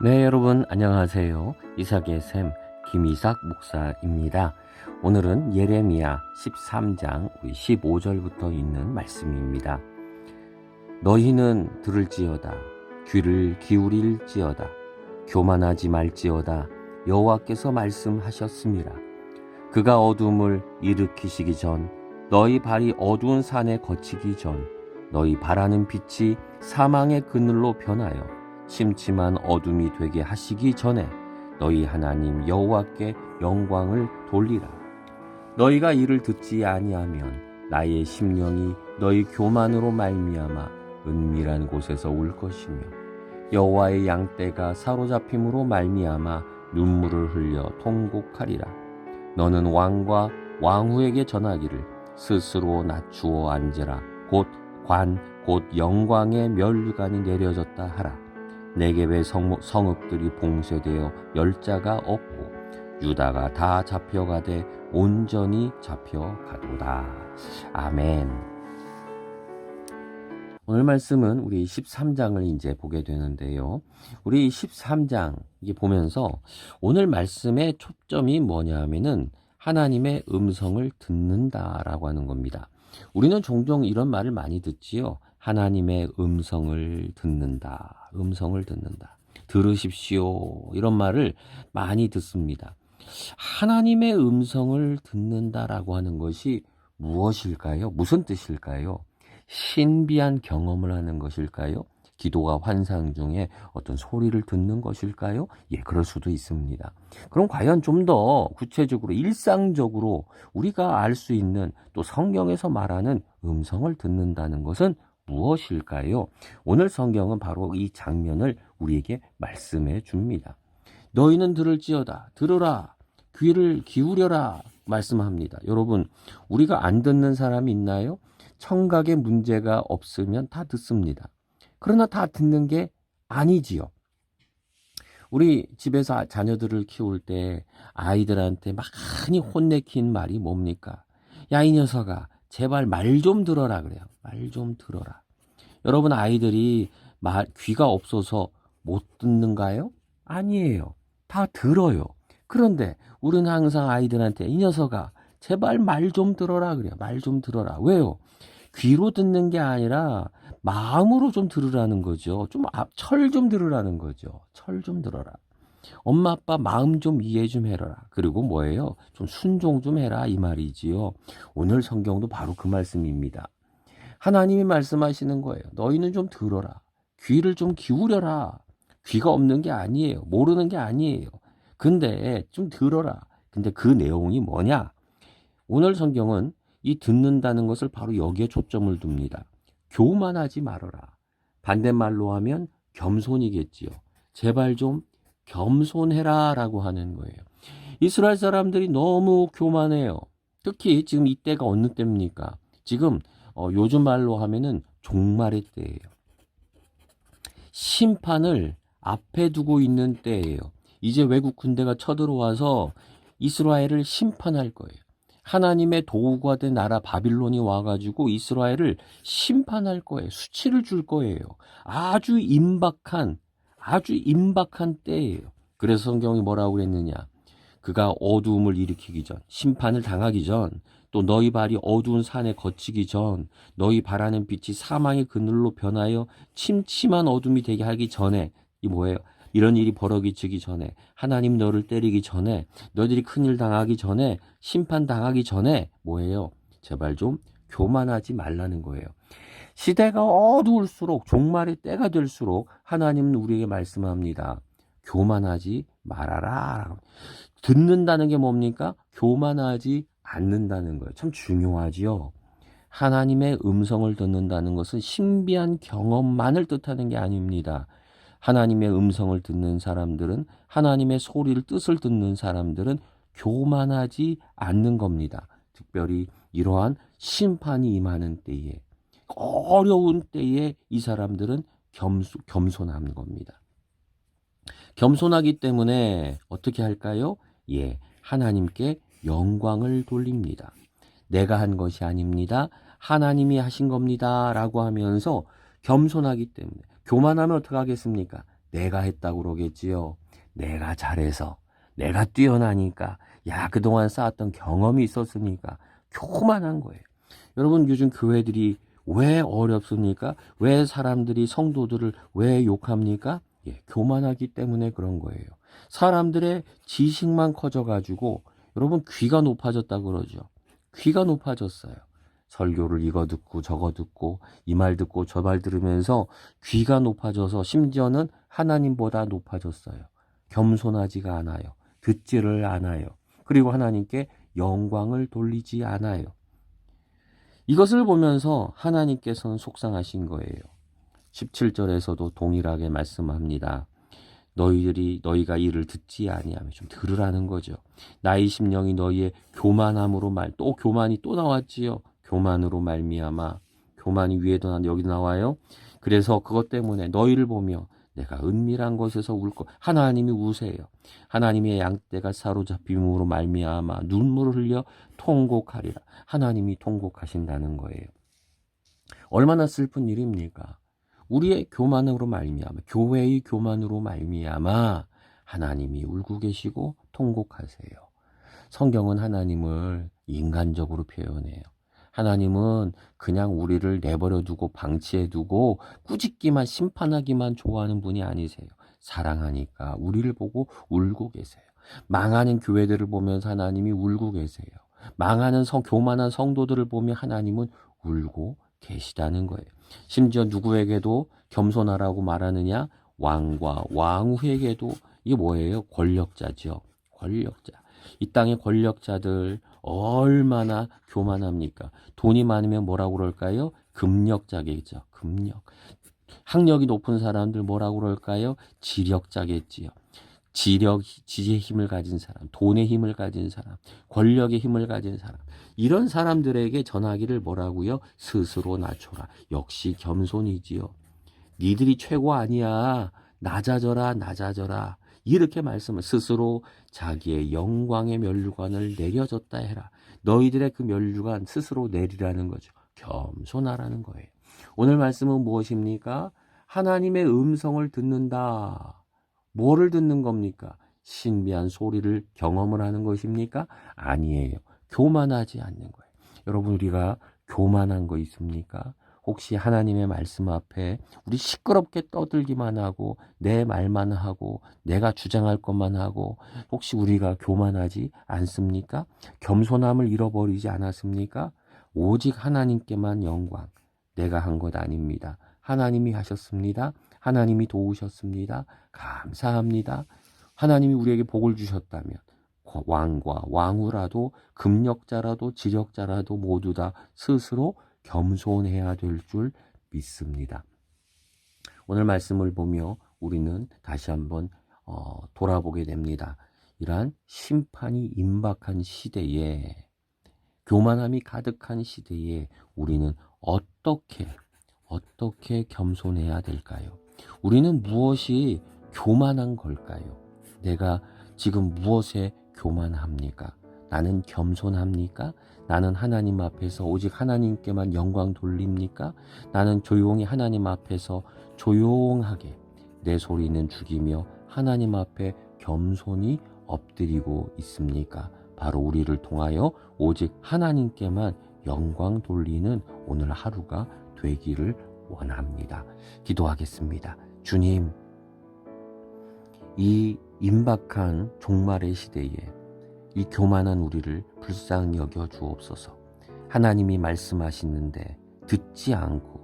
네, 여러분 안녕하세요. 이삭의 샘 김이삭 목사입니다. 오늘은 예레미야 13장 15절부터 있는 말씀입니다. 너희는 들을지어다 귀를 기울일지어다 교만하지 말지어다 여호와께서 말씀하셨습니다. 그가 어둠을 일으키시기 전 너희 발이 어두운 산에 거치기 전 너희 바라는 빛이 사망의 그늘로 변하여 침침한 어둠이 되게 하시기 전에 너희 하나님 여호와께 영광을 돌리라. 너희가 이를 듣지 아니하면 나의 심령이 너희 교만으로 말미암아 은밀한 곳에서 울 것이며 여호와의 양떼가 사로잡힘으로 말미암아 눈물을 흘려 통곡하리라. 너는 왕과 왕후에게 전하기를 스스로 낮추어 앉으라. 곧 관, 곧 영광의 면류관이 내려졌다 하라. 네겝의 성읍들이 봉쇄되어 열자가 없고 유다가 다 잡혀가되 온전히 잡혀가도다. 아멘. 오늘 말씀은 우리 13장을 이제 보게 되는데요. 우리 13장 이게 보면서 오늘 말씀의 초점이 뭐냐 하면은 하나님의 음성을 듣는다라고 하는 겁니다. 우리는 종종 이런 말을 많이 듣지요. 하나님의 음성을 듣는다. 음성을 듣는다. 들으십시오. 이런 말을 많이 듣습니다. 하나님의 음성을 듣는다라고 하는 것이 무엇일까요? 무슨 뜻일까요? 신비한 경험을 하는 것일까요? 기도가 환상 중에 어떤 소리를 듣는 것일까요? 예, 그럴 수도 있습니다. 그럼 과연 좀 더 구체적으로 일상적으로 우리가 알 수 있는 또 성경에서 말하는 음성을 듣는다는 것은 무엇일까요? 오늘 성경은 바로 이 장면을 우리에게 말씀해 줍니다. 너희는 들을지어다. 들으라. 귀를 기울여라. 말씀합니다. 여러분, 우리가 안 듣는 사람이 있나요? 청각에 문제가 없으면 다 듣습니다. 그러나 다 듣는 게 아니지요. 우리 집에서 자녀들을 키울 때 아이들한테 많이 혼내킨 말이 뭡니까? 야, 이 녀석아, 제발 말 좀 들어라 그래요. 말 좀 들어라. 여러분, 아이들이 귀가 없어서 못 듣는가요? 아니에요. 다 들어요. 그런데 우리는 항상 아이들한테 이 녀석아, 제발 말 좀 들어라 그래요. 말 좀 들어라. 왜요? 귀로 듣는 게 아니라 마음으로 좀 들으라는 거죠. 철 좀 들으라는 거죠. 철 좀 들어라. 엄마 아빠 마음 좀 이해 좀 해라. 그리고 뭐예요? 좀 순종 좀 해라 이 말이지요. 오늘 성경도 바로 그 말씀입니다. 하나님이 말씀하시는 거예요. 너희는 좀 들어라. 귀를 좀 기울여라. 귀가 없는 게 아니에요. 모르는 게 아니에요. 근데 좀 들어라. 근데 그 내용이 뭐냐? 오늘 성경은 이 듣는다는 것을 바로 여기에 초점을 둡니다. 교만하지 말아라. 반대말로 하면 겸손이겠지요. 제발 좀 겸손해라 라고 하는 거예요. 이스라엘 사람들이 너무 교만해요. 특히 지금 이때가 어느 때입니까? 지금 요즘 말로 하면은 종말의 때예요. 심판을 앞에 두고 있는 때예요. 이제 외국 군대가 쳐들어와서 이스라엘을 심판할 거예요. 하나님의 도구가 된 나라 바빌론이 와가지고 이스라엘을 심판할 거예요. 수치를 줄 거예요. 아주 임박한 때예요. 그래서 성경이 뭐라고 그랬느냐? 그가 어두움을 일으키기 전, 심판을 당하기 전, 또 너희 발이 어두운 산에 거치기 전, 너희 바라는 빛이 사망의 그늘로 변하여 침침한 어둠이 되게 하기 전에, 이 뭐예요? 이런 일이 벌어지기 전에, 하나님 너를 때리기 전에, 너희들이 큰일 당하기 전에, 심판 당하기 전에 뭐예요? 제발 좀 교만하지 말라는 거예요. 시대가 어두울수록 종말의 때가 될수록 하나님은 우리에게 말씀합니다. 교만하지 말아라. 듣는다는 게 뭡니까? 교만하지 않는다는 거예요. 참 중요하지요. 하나님의 음성을 듣는다는 것은 신비한 경험만을 뜻하는 게 아닙니다. 하나님의 음성을 듣는 사람들은, 하나님의 소리를 뜻을 듣는 사람들은 교만하지 않는 겁니다. 특별히 이러한 심판이 임하는 때에, 어려운 때에 이 사람들은 겸손한 겁니다. 겸손하기 때문에 어떻게 할까요? 예, 하나님께 영광을 돌립니다. 내가 한 것이 아닙니다. 하나님이 하신 겁니다. 라고 하면서 겸손하기 때문에. 교만하면 어떻게 하겠습니까? 내가 했다고 그러겠지요. 내가 잘해서, 내가 뛰어나니까, 야, 그동안 쌓았던 경험이 있었으니까 교만한 거예요. 여러분, 요즘 교회들이 왜 어렵습니까? 왜 사람들이 성도들을 왜 욕합니까? 예, 교만하기 때문에 그런 거예요. 사람들의 지식만 커져가지고 여러분 귀가 높아졌다 그러죠. 귀가 높아졌어요. 설교를 이거 듣고 저거 듣고 이 말 듣고 저 말 들으면서 귀가 높아져서 심지어는 하나님보다 높아졌어요. 겸손하지가 않아요. 듣지를 않아요. 그리고 하나님께 영광을 돌리지 않아요. 이것을 보면서 하나님께서는 속상하신 거예요. 17절에서도 동일하게 말씀합니다. 너희가 이를 듣지 아니하며, 좀 들으라는 거죠. 나의 심령이 너희의 교만함으로 또 교만이 또 나왔지요. 교만으로 말미암아. 교만이 위에도 여기도 나와요. 그래서 그것 때문에 너희를 보며 내가 은밀한 곳에서 울고, 하나님이 우세요. 하나님의 양떼가 사로잡힘으로 말미암아 눈물을 흘려 통곡하리라. 하나님이 통곡하신다는 거예요. 얼마나 슬픈 일입니까? 우리의 교만으로 말미암아, 교회의 교만으로 말미암아 하나님이 울고 계시고 통곡하세요. 성경은 하나님을 인간적으로 표현해요. 하나님은 그냥 우리를 내버려 두고 방치해 두고 꾸짖기만 심판하기만 좋아하는 분이 아니세요. 사랑하니까 우리를 보고 울고 계세요. 망하는 교회들을 보면서 하나님이 울고 계세요. 망하는 교만한 성도들을 보며 하나님은 울고 계시다는 거예요. 심지어 누구에게도 겸손하라고 말하느냐? 왕과 왕후에게도. 이게 뭐예요? 권력자죠. 권력자. 이 땅의 권력자들 얼마나 교만합니까? 돈이 많으면 뭐라고 그럴까요? 금력자겠죠. 금력. 학력이 높은 사람들 뭐라고 그럴까요? 지력자겠지요. 지혜의 힘을 가진 사람, 돈의 힘을 가진 사람, 권력의 힘을 가진 사람, 이런 사람들에게 전하기를 뭐라고요? 스스로 낮춰라. 역시 겸손이지요. 니들이 최고 아니야. 낮아져라, 낮아져라. 이렇게 말씀을, 스스로 자기의 영광의 면류관을 내려줬다 해라. 너희들의 그 면류관 스스로 내리라는 거죠. 겸손하라는 거예요. 오늘 말씀은 무엇입니까? 하나님의 음성을 듣는다. 뭐를 듣는 겁니까? 신비한 소리를 경험을 하는 것입니까? 아니에요. 교만하지 않는 거예요. 여러분, 우리가 교만한 거 있습니까? 혹시 하나님의 말씀 앞에 우리 시끄럽게 떠들기만 하고 내 말만 하고 내가 주장할 것만 하고, 혹시 우리가 교만하지 않습니까? 겸손함을 잃어버리지 않았습니까? 오직 하나님께만 영광. 내가 한 것 아닙니다. 하나님이 하셨습니다. 하나님이 도우셨습니다. 감사합니다. 하나님이 우리에게 복을 주셨다면 왕과 왕후라도 금력자라도 지력자라도 모두 다 스스로 겸손해야 될 줄 믿습니다. 오늘 말씀을 보며 우리는 다시 한번 돌아보게 됩니다. 이러한 심판이 임박한 시대에, 교만함이 가득한 시대에 우리는 어떻게 겸손해야 될까요? 우리는 무엇이 교만한 걸까요? 내가 지금 무엇에 교만합니까? 나는 겸손합니까? 나는 하나님 앞에서 오직 하나님께만 영광 돌립니까? 나는 조용히 하나님 앞에서 조용하게 내 소리는 죽이며 하나님 앞에 겸손히 엎드리고 있습니까? 바로 우리를 통하여 오직 하나님께만 영광 돌리는 오늘 하루가 되기를 원합니다. 기도하겠습니다. 주님, 이 임박한 종말의 시대에 이 교만한 우리를 불쌍히 여겨 주옵소서. 하나님이 말씀하시는데 듣지 않고,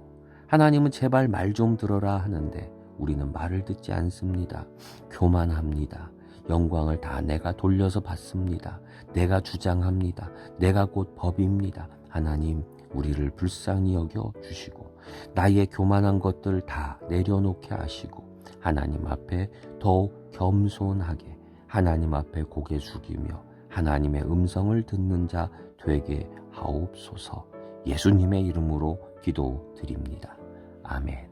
하나님은 제발 말 좀 들어라 하는데 우리는 말을 듣지 않습니다. 교만합니다. 영광을 다 내가 돌려서 받습니다. 내가 주장합니다. 내가 곧 법입니다. 하나님, 우리를 불쌍히 여겨 주시고 나의 교만한 것들 다 내려놓게 하시고 하나님 앞에 더욱 겸손하게 하나님 앞에 고개 숙이며 하나님의 음성을 듣는 자 되게 하옵소서. 예수님의 이름으로 기도드립니다. 아멘.